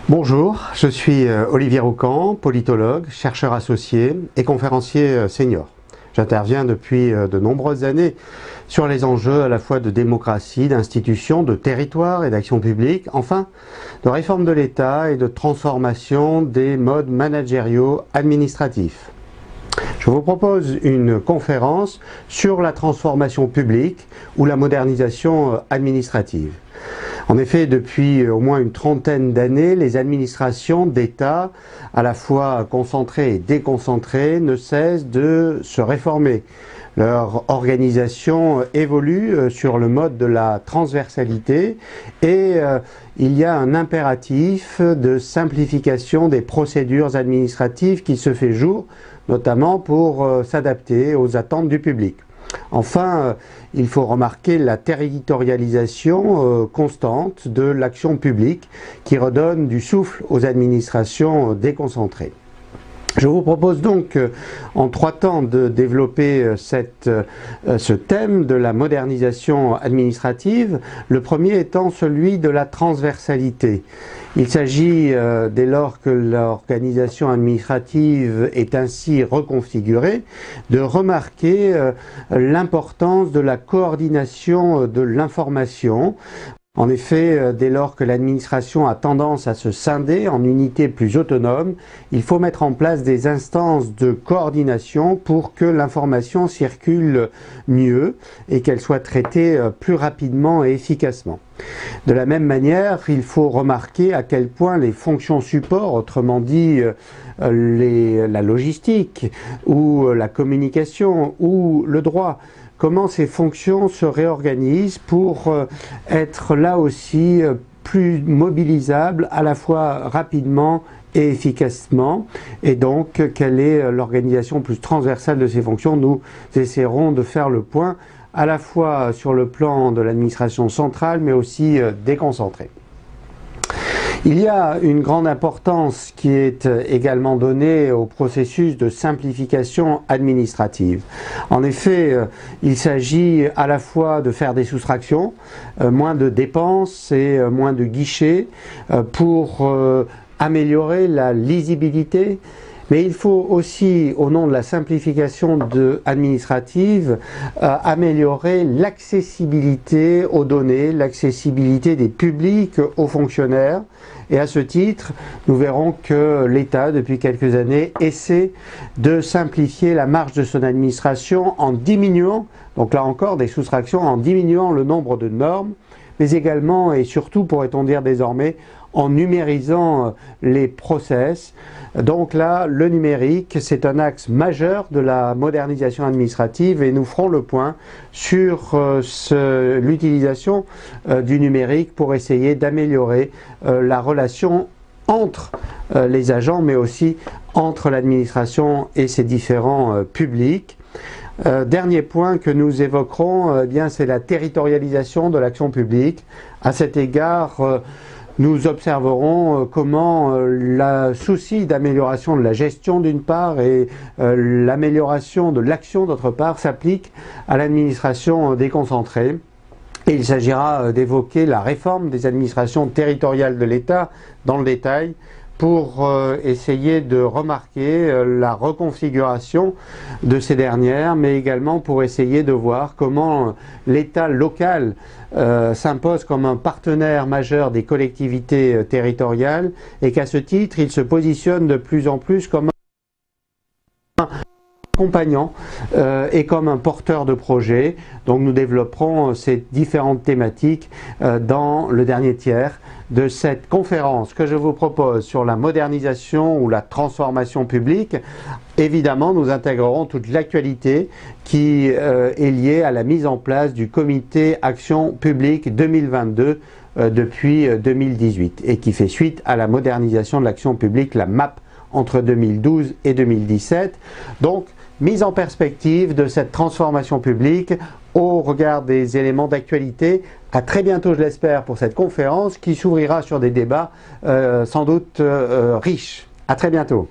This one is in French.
Bonjour, je suis Olivier Roucan, politologue, chercheur associé et conférencier senior. J'interviens depuis de nombreuses années sur les enjeux à la fois de démocratie, d'institutions, de territoire et d'action publique, enfin de réforme de l'État et de transformation des modes managériaux administratifs. Je vous propose une conférence sur la transformation publique ou la modernisation administrative. En effet, depuis au moins une trentaine d'années, les administrations d'État, à la fois concentrées et déconcentrées, ne cessent de se réformer. Leur organisation évolue sur le mode de la transversalité et il y a un impératif de simplification des procédures administratives qui se fait jour, notamment pour s'adapter aux attentes du public. Enfin, il faut remarquer la territorialisation constante de l'action publique qui redonne du souffle aux administrations déconcentrées. Je vous propose donc en 3 temps de développer ce thème de la modernisation administrative, le premier étant celui de la transversalité. Il s'agit, dès lors que l'organisation administrative est ainsi reconfigurée, de remarquer l'importance de la coordination de l'information. En effet, dès lors que l'administration a tendance à se scinder en unités plus autonomes, il faut mettre en place des instances de coordination pour que l'information circule mieux et qu'elle soit traitée plus rapidement et efficacement. De la même manière, il faut remarquer à quel point les fonctions support, autrement dit la logistique ou la communication ou le droit, comment ces fonctions se réorganisent pour être là aussi plus mobilisables à la fois rapidement et efficacement, et donc quelle est l'organisation plus transversale de ces fonctions. Nous essaierons de faire le point à la fois sur le plan de l'administration centrale mais aussi déconcentrée. Il y a une grande importance qui est également donnée au processus de simplification administrative. En effet, il s'agit à la fois de faire des soustractions, moins de dépenses et moins de guichets pour améliorer la lisibilité. Mais il faut aussi, au nom de la simplification administrative, améliorer l'accessibilité aux données, l'accessibilité des publics aux fonctionnaires. Et à ce titre, nous verrons que l'État, depuis quelques années, essaie de simplifier la marge de son administration en diminuant, donc là encore des soustractions, en diminuant le nombre de normes, mais également et surtout, pourrait-on dire désormais, en numérisant les process. Donc là, le numérique, c'est un axe majeur de la modernisation administrative et nous ferons le point sur l'utilisation du numérique pour essayer d'améliorer la relation entre les agents, mais aussi entre l'administration et ses différents publics. Dernier point que nous évoquerons, c'est la territorialisation de l'action publique. À cet égard, nous observerons comment le souci d'amélioration de la gestion d'une part et l'amélioration de l'action d'autre part s'applique à l'administration déconcentrée. Et il s'agira d'évoquer la réforme des administrations territoriales de l'État dans le détail pour essayer de remarquer la reconfiguration de ces dernières, mais également pour essayer de voir comment l'État local s'impose comme un partenaire majeur des collectivités territoriales et qu'à ce titre, il se positionne de plus en plus comme un accompagnant et comme un porteur de projet. Donc nous développerons ces différentes thématiques dans le dernier tiers de cette conférence que je vous propose sur la modernisation ou la transformation publique. Évidemment, nous intégrerons toute l'actualité qui est liée à la mise en place du comité Action publique 2022 depuis 2018 et qui fait suite à la modernisation de l'action publique, la MAP, entre 2012 et 2017. Donc, mise en perspective de cette transformation publique au regard des éléments d'actualité. À très bientôt, je l'espère, pour cette conférence qui s'ouvrira sur des débats sans doute riches. À très bientôt.